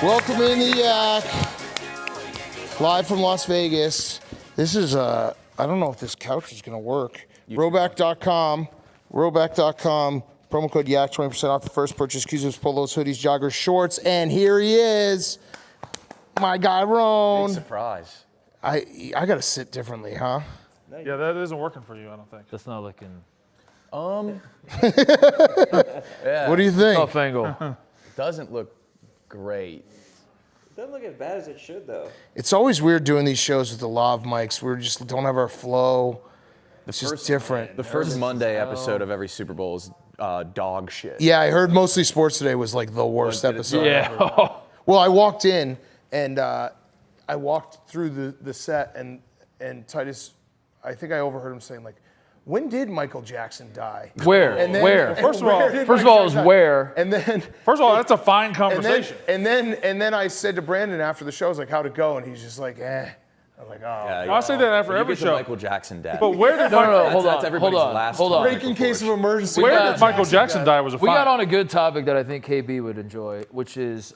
Welcome in the Yak. Live from Las Vegas. This is, I don't know if this couch is going to work. Rowback.com. Promo code YAK, 20% off the first purchase. Q-zips, polos, hoodies, joggers, shorts. And here he is. My guy, Roan. Big surprise. I got to sit differently, huh? Yeah, that isn't working for you, I don't think. That's not looking. Yeah. What do you think? Tough angle. Doesn't look great. It doesn't look as bad as it should, though. It's always weird doing these shows with the lav mics. We just don't have our flow. It's just different. The first Monday episode of every Super Bowl is dog shit. Yeah, I heard Mostly Sports Today was like the worst episode. Yeah. Well, I walked in and I walked through the set and Titus, I think I overheard him saying like, when did Michael Jackson die? Where? And then- Where? First of all, Michael is Jackson die? where? And then First of all, that's a fine and conversation. then I said to Brandon after the show, I was like, how'd it go? And he's just like, eh. I'm like, oh. Yeah, I say that after you every get the show. Michael Jackson death. But where did No, hold That's on. everybody's Hold on. last Hold on. time. Break in case of emergency. Where did Michael Jackson die was a We fine. got on a good topic that I think KB would enjoy, which is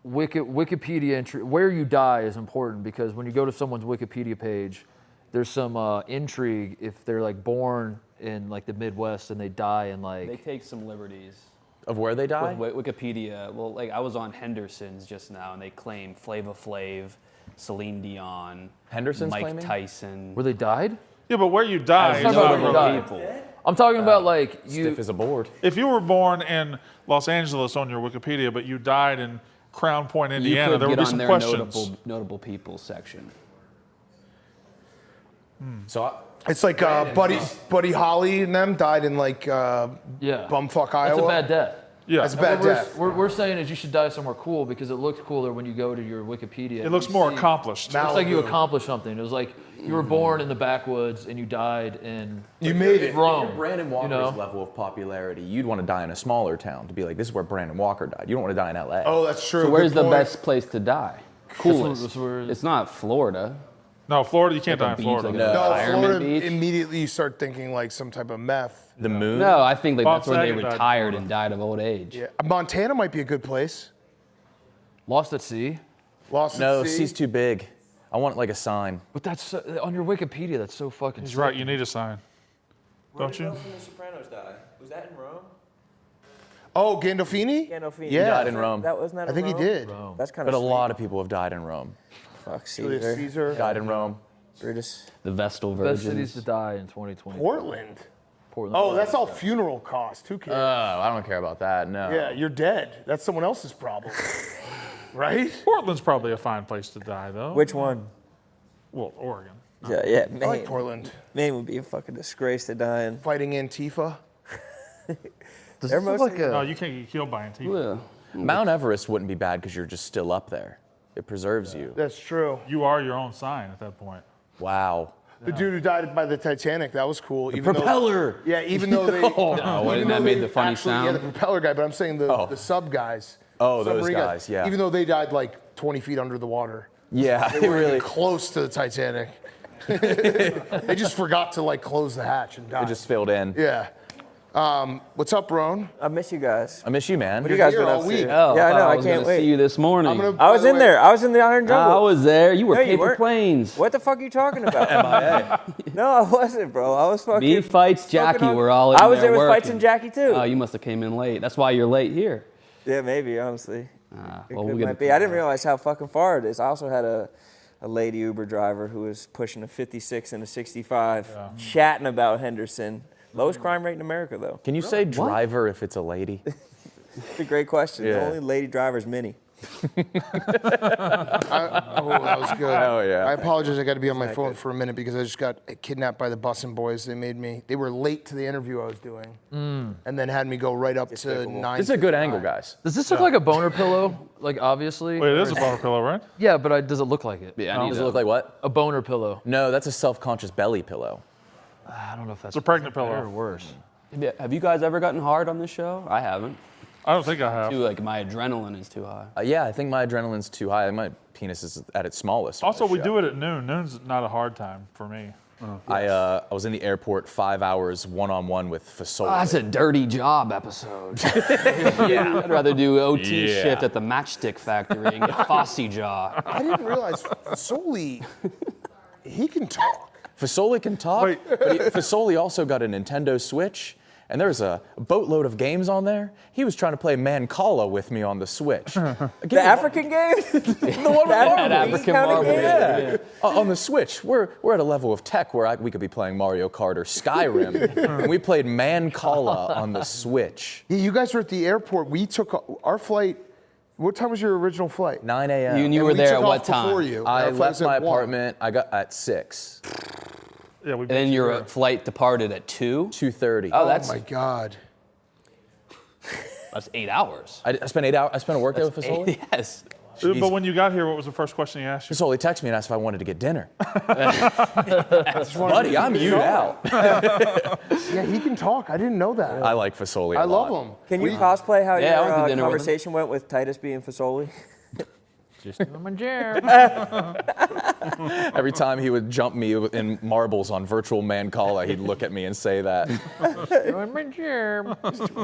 Wikipedia entry. Where you die is important because when you go to someone's Wikipedia page, there's some intrigue if they're like born in like the Midwest and they die in They like. take some liberties Of where they die? with Wikipedia. Well, like I was on Henderson's just now, and they claim Flava Flav, Celine Dion, Henderson's Mike claiming? Tyson. Where they died? Yeah, but where you die is Talking about not where you really. died. people. I'm talking about like you. Stiff as a board. If you were born in Los Angeles on your Wikipedia, but you died in Crown Point, You Indiana, could there would get be on some their questions. notable people section. So It's like Buddy Holly and them died in like Yeah. bumfuck Iowa. That's a bad death. Yeah, That's a bad What death. we're saying is you should die somewhere cool because it looks cooler when you go to your Wikipedia. it looks You more see- accomplished. Now- It's like you Malibu. accomplished something. It was like you were born in the backwoods and you died in You made it. Rome. Brandon Walker's you know? level of popularity, you'd want to die in a smaller town to be like, this is where Brandon Walker died. You don't want to die in LA. Oh, that's true. So where's Good the point. best place to die? Coolest. That's where- It's not Florida. No, Florida, you can't die in beach, Florida. like a- No. No, Retirement Florida, beach? immediately you start thinking like some type of meth. The moon? No, I think like Bob that's where they Saget died in retired Florida. and died of old age. Yeah, Montana might be a good place. Lost at Sea. Lost No, at Sea. C's too big. I want like a sign. But that's on your Wikipedia. That's so fucking. He's sick. right, you need a sign. Where Don't did you? Will from The Sopranos die? Was that in Rome? Oh, Gandolfini? Gandolfini. Yeah. He died in Rome. That wasn't that I in think he Rome? did. That's kind But of a lot of people have died in Rome. Fuck Julius Caesar. Caesar. Died in Rome. Brutus. The Vestal Best cities Virgins. to die in 2020. Portland. Portland. Oh, that's all funeral costs. Who cares? I don't care about that, no. Yeah, you're dead. That's someone else's problem. Right? Portland's probably a fine place to die, though. Which one? Well, Oregon. Yeah, I like Portland. Maine would be a fucking disgrace to die in. Fighting Antifa. Does They're this look like mostly- No, a? you can't get killed by Antifa. Yeah. Mount Everest wouldn't be bad because you're just still up there. It preserves you. That's true. You are your own sign at that point. Wow. The dude who died by the Titanic, that was cool. The propeller. Yeah, even though they. No, even that though made they the funny actually, Yeah, sound. the propeller guy, but I'm saying the sub guys. Oh, those Submarine guys, yeah. Even though they died like 20 feet under the water. Yeah, They it were really. close to the Titanic. They just forgot to like close the hatch and die. It just filled in. Yeah. What's up, Roan? I miss you guys. I miss you, man. What do you guys here been all up week. to? Oh, Yeah, I know. I was can't gonna wait. see you this morning. I'm gonna- I was by the in way- there. I was in the Iron I Jungle. was there. You were No, you paper weren't. planes. What the fuck are you talking about? No, I wasn't, bro. I was fucking. Me fights Jackie. smoking on- We're all in I was there with working. Fights and Jackie too. Oh, you must have came in late. That's why you're late here. Yeah, maybe, honestly. It Well, could, we'll might be. I didn't realize how fucking far it is. I also had a lady Uber driver who was pushing a 56 and a 65, chatting about Henderson. Lowest crime rate in America, though. Can you say driver if it's a lady? It's a great question. Yeah. The only lady driver is Minnie. Oh, that was good. Oh, yeah. I apologize. I got to be on my phone for a minute because I just got kidnapped by the Bussin' Boys. They were late to the interview I was doing, and then had me go right up to 9. This is a good angle, guys. Does this look like a boner pillow? Like obviously. Wait, it is a boner pillow, right? Yeah, but does it look like it? Yeah, I need Does it that. look like what? A boner pillow. No, that's a self-conscious belly pillow. I don't know if that's It's a pregnant better or pillow. worse. Have you guys ever gotten hard on this show? I haven't. I don't think I have. Too, like my adrenaline is too high. Yeah, I think my adrenaline's too high. My penis is at its smallest. on Also, this we show. do it at noon. Noon's not a hard time for me. I was in the airport 5 hours one-on-one with Fasoli. That's a dirty job episode. Yeah. I'd rather do OT Yeah. shift at the Matchstick Factory and get Fosse jaw. I didn't realize Fasoli, he can talk. Fasoli can talk, Wait. but Fasoli also got a Nintendo Switch, and there's a boatload of games on there. He was trying to play Mancala with me on the Switch. The African game? The one with Marvel. African Counting Marvel. game? Yeah. On the Switch, we're at a level of tech where we could be playing Mario Kart or Skyrim, and we played Mancala on the Switch. Yeah, you guys were at the airport. We took our flight. What time was your original flight? 9 a.m. You And were we there took at off what time? Before you. I Our flight left was at my 1. apartment. I got at 6, Yeah, we. And then your flight departed at 2? 2:30. Oh, Oh that's my God. 8 hours. I spent 8 hours. I spent a work day with Fasoli. Yes. But when you got here, what was the first question he asked you? Fasoli texted me and asked if I wanted to get dinner. Buddy, I'm you out. Yeah, he can talk. I didn't know that. I like Fasoli a I lot. love him. Can you cosplay how Yeah, I went to your dinner with him. conversation went with Titus being Fasoli? Just doing my job. Every time he would jump me in marbles on virtual Mancala, he'd look at me and say that. Doing my job.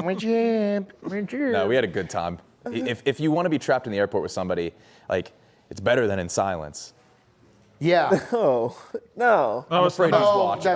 My jam. My job. No, we had a good time. If you want to be trapped in the airport with somebody, like, it's better than in silence. Yeah. Oh, no. No, it's Afraid not. he's Oh, watching.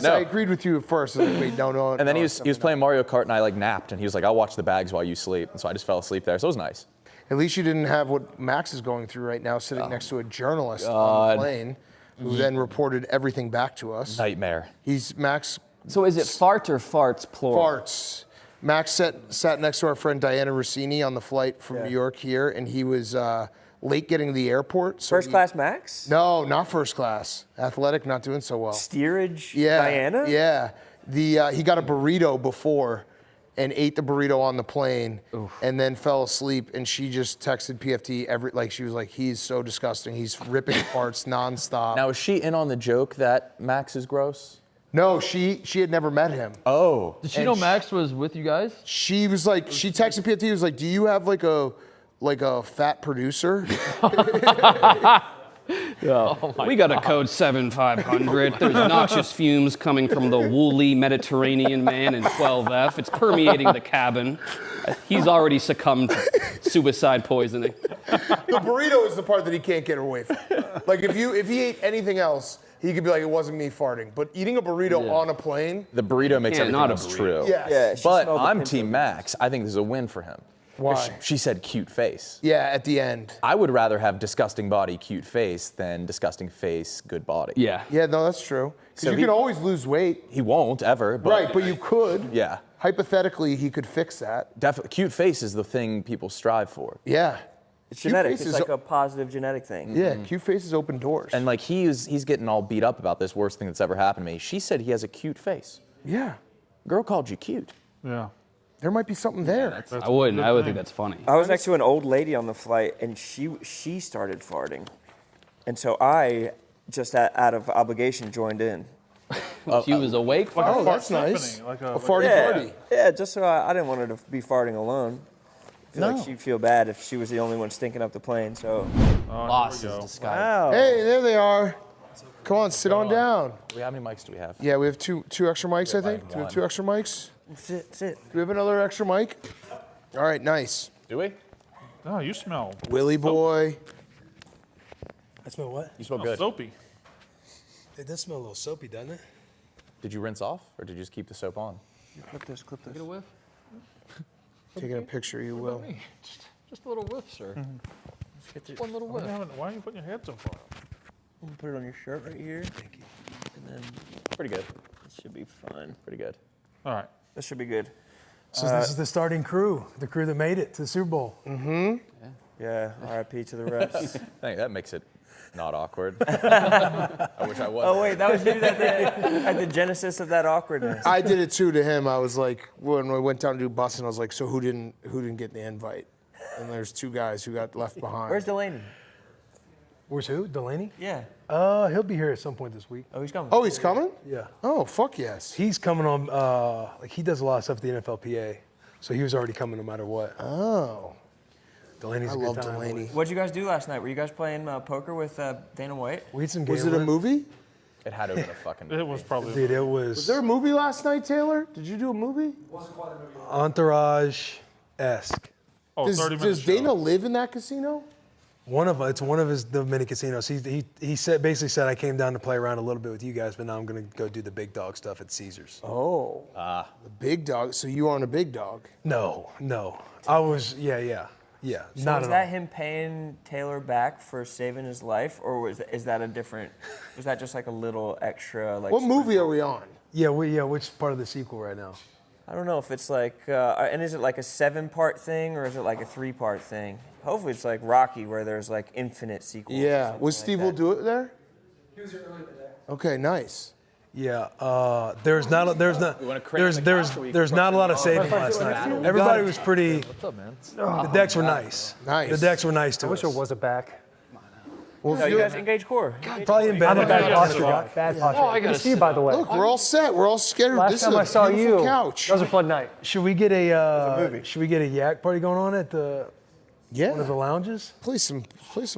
I agreed with you at first. And then, wait, no. And then no, he it's was playing Mario Kart, and I like napped, and he was like, "I'll watch the bags while you sleep." And so I just fell asleep there. So it was nice. At least you didn't have what Max is going through right now, sitting next to a journalist on the plane, who then reported everything back to us. Nightmare. He's Max So is it fart or farts plural? farts. Max sat next to our friend Diana Rossini on the flight from New York here, and he was late getting to the airport. So First class Max? No, not first class. Athletic, not doing so well. Steerage Yeah, Diana? Yeah. He got a burrito before and ate the burrito on the plane and then fell asleep, and she just texted PFT she was like, he's so disgusting. He's ripping farts nonstop. Now, is she in on the joke that Max is gross? No, she had never met him. Oh. Did she And know Max was with you guys? She was like, she texted PFT, was like, do you have like a fat producer? We got a code 7500. There's noxious fumes coming from the woolly Mediterranean man in 12F. It's permeating the cabin. He's already succumbed to suicide poisoning. The burrito is the part that he can't get away from. Like if he ate anything else, he could be like, it wasn't me farting. But eating a burrito on a plane, The burrito makes Yeah, everything not a else burrito. true. yes. Yeah, she But smelled the I'm pinto Team beans. Max. I think this is a win for him. Why? She said cute face. Yeah, at the end. I would rather have disgusting body, cute face than disgusting face, good body. Yeah. Yeah, no, that's true. Because So you he- can always lose weight. He won't ever, but Right, but you could. yeah, Hypothetically, he could fix that. definitely. Cute face is the thing people strive for. Yeah. It's Cute genetic. face It's is- like a positive genetic thing. Yeah, cute faces open doors. And like he's getting all beat up about this worst thing that's ever happened to me. She said he has a cute face. yeah, Girl called you cute. Yeah. there might be something there. I wouldn't. I would think that's funny. I was next to an old lady on the flight, and she started farting. And so I, just out of obligation, joined in. She was awake. Like a Oh, fart that's nice. symphony, like A a farty Yeah, party. yeah, just so I didn't want her to be farting alone. I feel No. like she'd feel bad if she was the only one stinking up the plane, so. Loss is go. disguised. Wow. Hey, there they are. Come on, sit on down. How many mics do we have? Yeah, we have two extra mics, I think. Do we have 2 extra mics? Sit. Do we have another extra mic? All right, nice. Do we? No, you smell Willie boy. I smell what? You smell good. soapy. It does smell a little soapy, doesn't it? Did you rinse off or did you just keep the soap on? Clip this. Get a whiff? Taking a picture, you will. Just a little whiff, sir. Just one little whiff. Why are you putting your head so far up? I'm gonna put it on your shirt right here. Thank you. And then Pretty good. this should be fun. Pretty good. All right. This should be good. So this is the starting crew, the crew that made it to the Super Bowl. Yeah, RIP to the refs. I think that makes it not awkward. I wish I was. Oh wait, that was you at the genesis of that awkwardness. I did it too to him. I was like, when we went down to do busing, I was like, so who didn't get the invite? And there's 2 guys who got left behind. Where's Delaney? Where's who? Delaney? Yeah. He'll be here at some point this week. Oh, he's coming. Oh, he's coming? Yeah. Oh, fuck yes. He's coming on, like he does a lot of stuff at the NFLPA. So he was already coming no matter what. Oh. Delaney's I a good love time. Delaney. What'd you guys do last night? Were you guys playing poker with Dana White? We had some Was it a gambling. movie? It had to have been a fucking. It was probably. Dude, it Was there a movie last night, Taylor? Did you do a movie? Entourage-esque. Oh, 30 minutes. Does Dana live in that casino? It's one of the mini casinos. He basically said I came down to play around a little bit with you guys, but now I'm gonna go do the big dog stuff at Caesars. Oh. The big dog. So you aren't a big dog. No. I was So yeah. Not was at that all. him paying Taylor back for saving his life, or is that a different? Was that just like a little extra? Like What movie are we on? Yeah, which part of the sequel right now? I don't know if it's like, and is it like a 7-part thing or is it like a 3-part thing? Hopefully it's like Rocky where there's like infinite sequels. or Yeah. something Was like Steve that. will do it there? He was here earlier today. Okay, nice. Yeah, there's not a lot of saving last night. Everybody was pretty. What's up, man? The decks were nice. Nice. The decks were nice to us. I wish it was a back. Well, No, if you you're- guys engage core. Probably in bed. I'm a bad Yeah, posture yeah. guy. Bad posture. Oh, I gotta Good to see you, sit by the way. Look, we're all set. We're all scheduled. Last This time is I a saw beautiful you, couch. that was a fun night. Should we get a yak party going on at one of Yeah. the lounges? Play some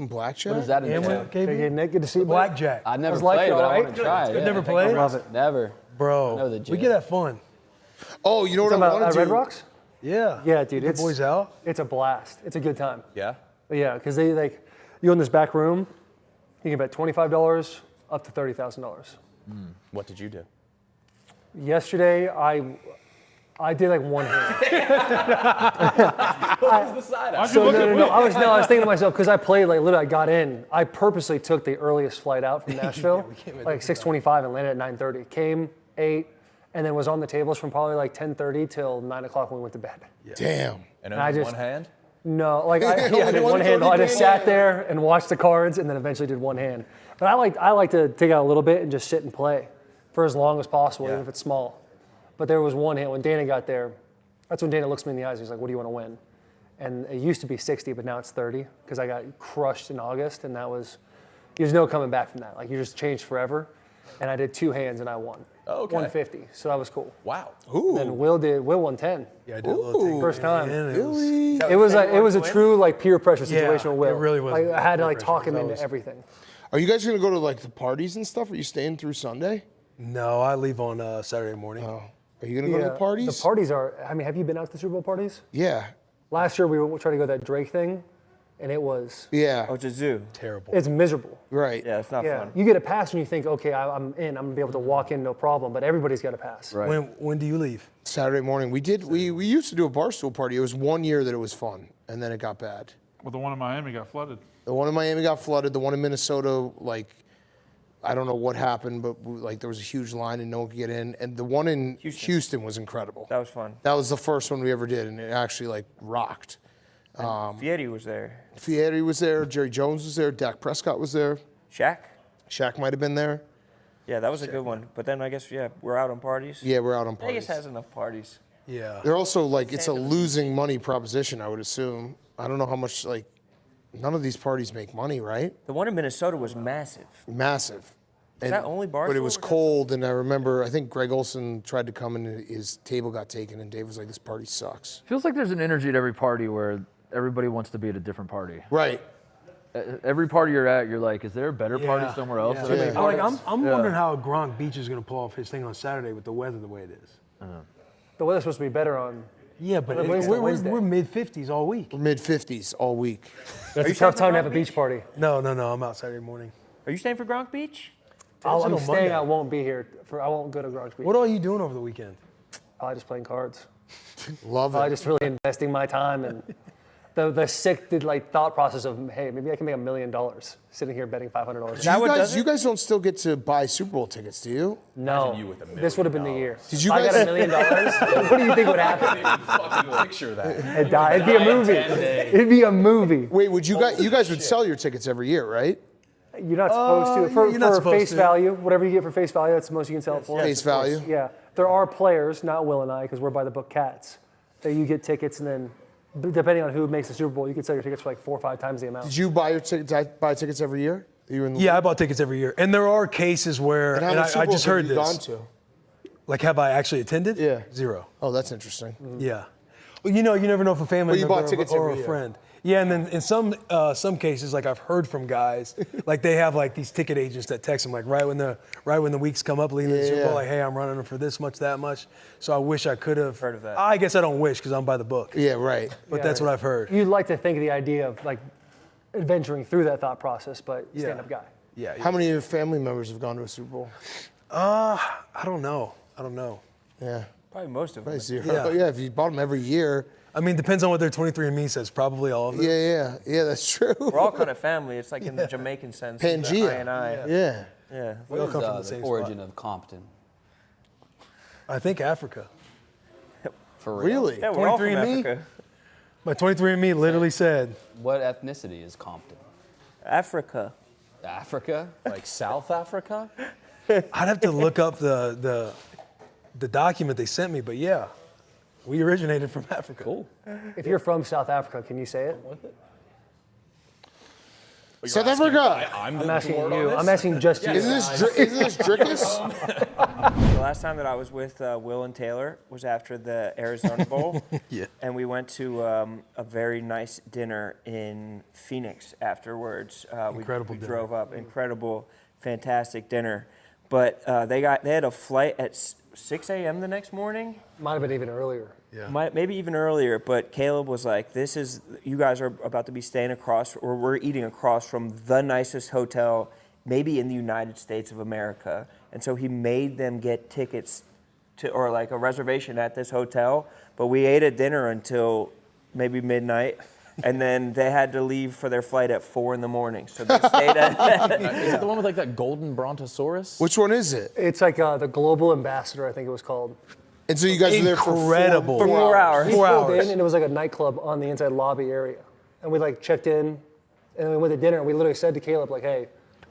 blackjack. What is that And entail? with Hey, KB? Nick, good to see you. buddy. Blackjack. I never How's life played, feel, but I right? want to try it. Never Yeah. played? Love it. Never. Bro, know the we jam. could have fun. Oh, you know what Talking I about want to Red do? Rocks? Yeah. Yeah, dude. The It's boys out. It's a blast. It's a good time. Yeah. But yeah, because they like you in this back room, you can bet $25 up to $30,000. What did you do? Yesterday, I did like one hand. Why'd you So look at no. me? I was thinking to myself because I played like literally I got in. I purposely took the earliest flight out from Nashville, like 6:25, and landed at 9:30. Came 8, and then was on the tables from probably like 10:30 till 9 o'clock when we went to bed. Damn. And I only just- one hand? No, like I Only did one 130 hand. I just games? sat there and watched the cards, and then eventually did one hand. But I like to take out a little bit and just sit and play for as long as possible, even if it's small. But there was one hand when Dana got there. That's when Dana looks me in the eyes. He's like, "What do you want to win?" And it used to be 60, but now it's 30 because I got crushed in August, and that was there's no coming back from that. Like you just changed forever. And I did 2 hands and I won. Okay. 150. So that was cool. Wow. Ooh. And Will won 10. Yeah, I did a little take First time. in. It was- Really? It was a true like peer pressure situation with Will. it really was Like, I had to peer like pressure, talk him that into was- everything. Are you guys gonna go to like the parties and stuff? Are you staying through Sunday? No, I leave on Saturday morning. Oh. Are you gonna go to the parties? The parties are. I mean, have you been out to the Super Bowl parties? Yeah. Last year we were trying to go to that Drake thing, and it was Yeah. Oh, it's a zoo. Terrible. it's miserable. Right. Yeah, it's not Yeah, fun. you get a pass and you think, okay, I'm in. I'm gonna be able to walk in, no problem. But everybody's got a pass. Right. When do you leave? Saturday morning. We used to do a Barstool party. It was 1 year that it was fun, and then it got bad. Well, the one in Miami got flooded. The one in Miami got flooded. The one in Minnesota, like, I don't know what happened, but like there was a huge line and no one could get in. And the one in Houston was incredible. That was fun. That was the first one we ever did, and it actually like rocked. Fieri was there. Fieri was there. Jerry Jones was there. Dak Prescott was there. Shaq? Shaq might have been there. Yeah, that was a good one. But then I guess, we're out on parties. Yeah, we're out on Vegas parties. has enough parties. Yeah. They're also like it's a losing money proposition, I would assume. I don't know how much like none of these parties make money, right? The one in Minnesota was massive. Massive. Is that only Barstool But it or was was that- cold, and I remember I think Greg Olson tried to come and his table got taken, and Dave was like, "This party sucks." Feels like there's an energy at every party where everybody wants to be at a different party. Right. Every party you're at, you're like, is there a better party Yeah. somewhere else? Yeah. Are there many Like, parties? I'm wondering how Gronk Beach is going to pull off his thing on Saturday with the weather the way it is. The weather's supposed to be better on. Yeah, but But Wednesday- Wednesday. we're mid-50s all week. We're mid-50s all week. It's a you tough staying time to have a for beach party. No, I'm out Saturday morning. Are you staying for Gronk Beach? I'm on staying. Monday. I won't be here. I won't go to Gronk Beach. What are you doing over the weekend? Probably just playing cards. Love Probably it. just really investing my time and the sick like thought process of, hey, maybe I can make $1 million sitting here betting $500. that what does You it? guys don't still get to buy Super Bowl tickets, do you? No, you with $1 this would have been the year. Did you If I got guys- $1 million, what do you think would happen? Fucking picture that. It'd die. It'd be a movie. It'd be a movie. Wait, you guys would sell your tickets every year, right? You're not supposed to. you're not For supposed face to. value, whatever you get for face value, that's the most you can sell it for. Face value. Yeah. There are players, not Will and I, because we're by the book cats, that you get tickets and then, depending on who makes the Super Bowl, you can sell your tickets for like 4 or 5 times the amount. Did you buy your tickets? Buy tickets every year? You in the Yeah, I bought tickets every year. And there are cases where, And how and many Super I Bowls just have heard you this. gone to? Like, have I actually attended? Yeah. 0. Oh, that's interesting. Yeah. Well, you never know if a family Well, you member bought tickets or every a year. friend. Yeah, and then in some cases, like I've heard from guys, like they have like these ticket agents that text them like right when the weeks come up leading to the Super Bowl, Yeah. like, hey, I'm running them for this much, that much. So I wish I could have Heard of that. I guess I don't wish because I'm by the book. Yeah, right. But that's what I've heard. You'd like to think of the idea of like adventuring through that thought process, but stand-up guy. Yeah. How many of your family members have gone to a Super Bowl? I don't know. Yeah. Probably most of them. Probably zero. Yeah. Yeah, if you bought them every year. I mean, depends on what their 23andMe says. Probably all of them. Yeah, that's true. We're all kind of family. It's like in the Jamaican sense. the Pangea. I&I. Yeah. Yeah. We all What come is from the the same origin spot. of Compton? I think Africa. For real? Really? Yeah, we're all from 23andMe? Africa. My 23andMe literally said, What ethnicity is Compton? Africa. Africa? Like South Africa? I'd have to look up the document they sent me, but yeah, we originated from Africa. Cool. If you're from South Africa, can you say it? South Africa. I'm asking you. I'm asking just you. Isn't this Drickus? The last time that I was with Will and Taylor was after the Arizona Bowl. Yeah. And we went to a very nice dinner in Phoenix afterwards. Incredible we dinner. drove up. Incredible, fantastic dinner. But they had a flight at 6 a.m. the next morning. Might have been even earlier. Yeah. Maybe even earlier, but Caleb was like, you guys are about to be staying across, or we're eating across from the nicest hotel, maybe in the United States of America. And so he made them get tickets or like a reservation at this hotel, but we ate at dinner until maybe midnight. And then they had to leave for their flight at 4 a.m. So they stayed at Is it the one with like that golden brontosaurus? Which one is it? It's like the Global Ambassador, I think it was called. And so you guys were there for Incredible. for 4 hours. We 4 pulled hours. in, and it was like a nightclub on the inside lobby area. And we like checked in, and we went to dinner, and we literally said to Caleb, like, hey,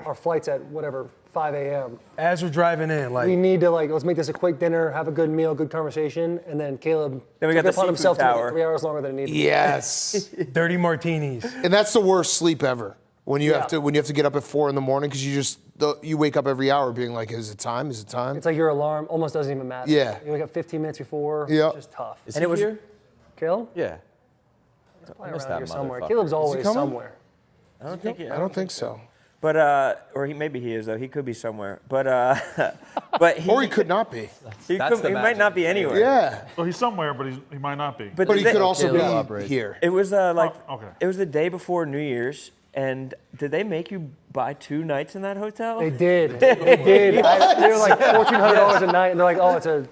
our flight's at whatever, 5 a.m. As we're driving in, like, We need to let's make this a quick dinner, have a good meal, good conversation, and then Caleb Then we took got it the upon seafood himself to tower. make it 3 hours longer than it needed. Yes. dirty martinis. And that's the worst sleep ever. When you have Yeah. to get up at 4 a.m. because you wake up every hour being like, is it time? Is it time? It's like your alarm almost doesn't even matter. Yeah. You wake up 15 minutes before. Yeah. It's just tough. Is And he it was- here? Caleb? Yeah. Probably missed around that here somewhere. motherfucker. Caleb's always coming? somewhere. I don't think I don't think so. But or maybe he is though. He could be somewhere. But but he, Or he could not be. he That's the might magic. not be anywhere. Yeah. So he's somewhere, but he might not be. But he could also Caleb be operates. here. It was like Oh, okay. it was the day before New Year's, and did they make you buy 2 nights in that hotel? They did. They did. They were like $1,400 a night, and they're like, oh, it's a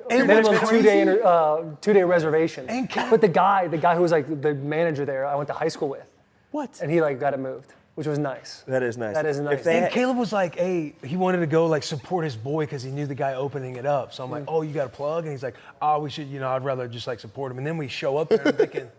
minimum 2-day reservation. But the guy who was like the manager there, I went to high school with. What? And he like got it moved, which was nice. That is nice. That is nice. If they And Caleb was like, hey, he wanted to go like support his boy because he knew the guy opening it up. So I'm like, oh, you got a plug? And he's like, oh, we should, I'd rather just like support him. And then we show up there and I'm thinking,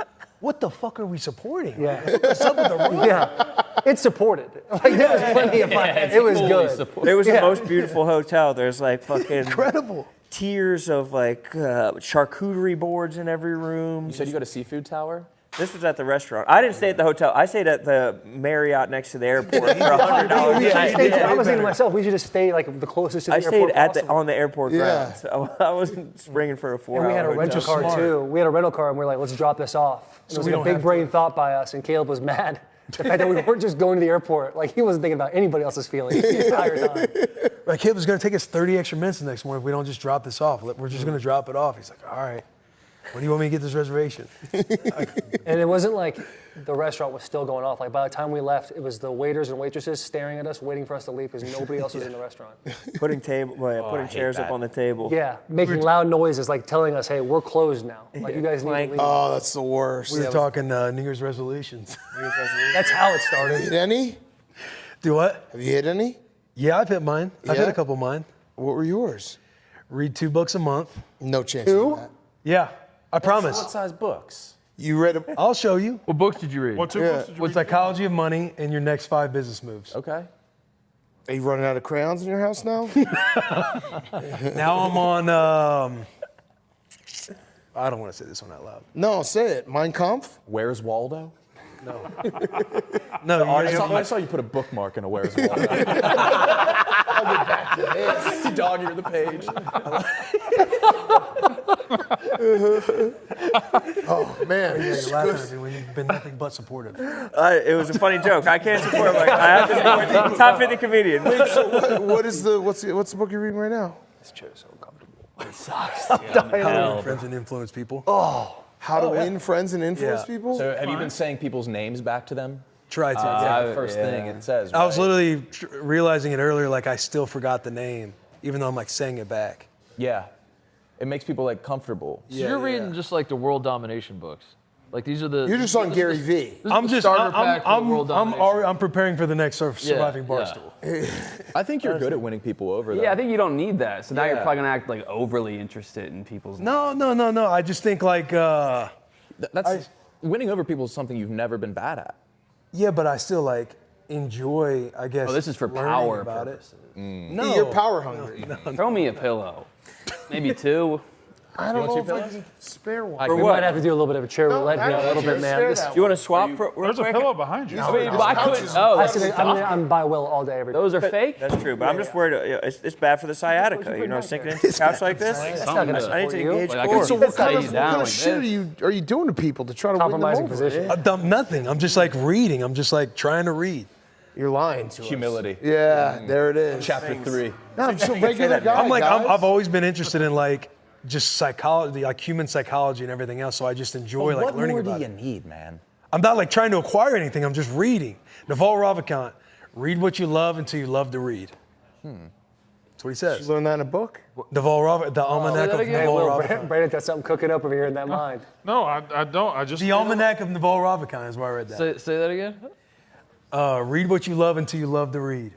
what the fuck are we supporting? Yeah. What's up with the room? Yeah. It's supported. Like there was plenty of fun. It was good. it was the Yeah. most beautiful hotel. There's like fucking Incredible. tiers of like charcuterie boards in every room. You said you go to Seafood Tower? This was at the restaurant. I didn't stay at the hotel. I stayed at the Marriott next to the airport for $100 a night. I was thinking to myself, we should just stay like the closest to the I airport stayed at possible. on the airport Yeah. grounds. So I wasn't springing for a 4-hour And we had a rental hotel. car too. We had a rental car, and we are like, let's drop this off. And it was we like a don't big have brain thought by us, and Caleb was mad. The fact that we weren't just going to the airport, like he wasn't thinking about anybody else's feelings the entire time. Like, Caleb was going to take us 30 extra minutes the next morning if we don't just drop this off. We're just going to drop it off. He's like, all right, when do you want me to get this reservation? And it wasn't like the restaurant was still going off. Like by the time we left, it was the waiters and waitresses staring at us, waiting for us to leave because nobody else was in the restaurant. Putting chairs up that. on the table. Yeah, making loud noises, like telling us, hey, we're closed now. Like you guys need to leave. Oh, that's the worst. We were talking New Year's resolutions. That's how it started. Hit any? Do what? Have you hit any? Yeah, I've hit mine. I've hit Yeah? a couple of mine. What were yours? Read 2 books a month. No chance Two? of that. Yeah, I promise. What size books? You read a. I'll show you. What books did you read? What two Yeah. books did you With read? Psychology of Money and Your Next 5 Business Moves. Okay. Are you running out of crayons in your house now? Now I'm on. I don't want to say this one out loud. No, say it. Mein Kampf? Where's Waldo? No, I saw you put a bookmark in a Where's Waldo. Dog, you're the page. Oh man. Yeah, you're laughing at me when you've been nothing but supportive. It was a funny joke. I can't support like I have to support the top 50 comedians. What's the book you're reading right now? This chair is so uncomfortable. Hell, How friends and influence people. How to win friends and influence Yeah. people? So have you been saying people's names back to them? Try to. That's the first thing it says. I was right? literally realizing it earlier, like I still forgot the name, even though I'm like saying it back. Yeah. It makes people like comfortable. So you're reading just like the world domination books. Like these are the. You're just on Gary V. This is the starter pack for the world domination. I'm preparing for the next surviving Yeah. Barstool. I think you're good at winning people over, though. Yeah, I think you don't need that. So now you're Yeah. probably gonna act like overly interested in people's. No. I just think like, That's winning over people is something you've never been bad at. yeah, but I still like enjoy, I guess. Oh, this is for learning power about purposes. No, You're power hungry. Throw me a pillow, maybe two. I don't know if I can spare one. We might have to do a little bit of a chair roulette here a little bit, man. You want to swap for real There's a quick? pillow behind you. But I couldn't. Oh, I that's said I'm by Will all day, every day. those are fake. That's true, but I'm just worried. It's bad for the sciatica. You know, sinking into the couch like this. That's not gonna I need to support you. engage Like, I core. could So what tie kind you of, what down kind of like shit this. are you doing to people to try to Compromising win them over? position. I've done nothing. I'm just like reading. I'm just like trying to read. You're lying to us. Humility. Yeah, there it is. Chapter 3. No, I'm just a regular guy. I'm like, guys. I've always been interested in like just psychology, like human psychology and everything else. So I just enjoy like What learning more about do it. you need, man? I'm not like trying to acquire anything. I'm just reading. Naval Ravikant, read what you love until you love to read. That's what he You says. learned that in a book? Naval Ravikant, the Almanac of again? Hey, Naval Will, Ravikant. Brandon got something cooking up over here in that mind. No, I don't. I just. The Almanac of Naval Ravikant is where I read that. Say that again. Read what you love until you love to read.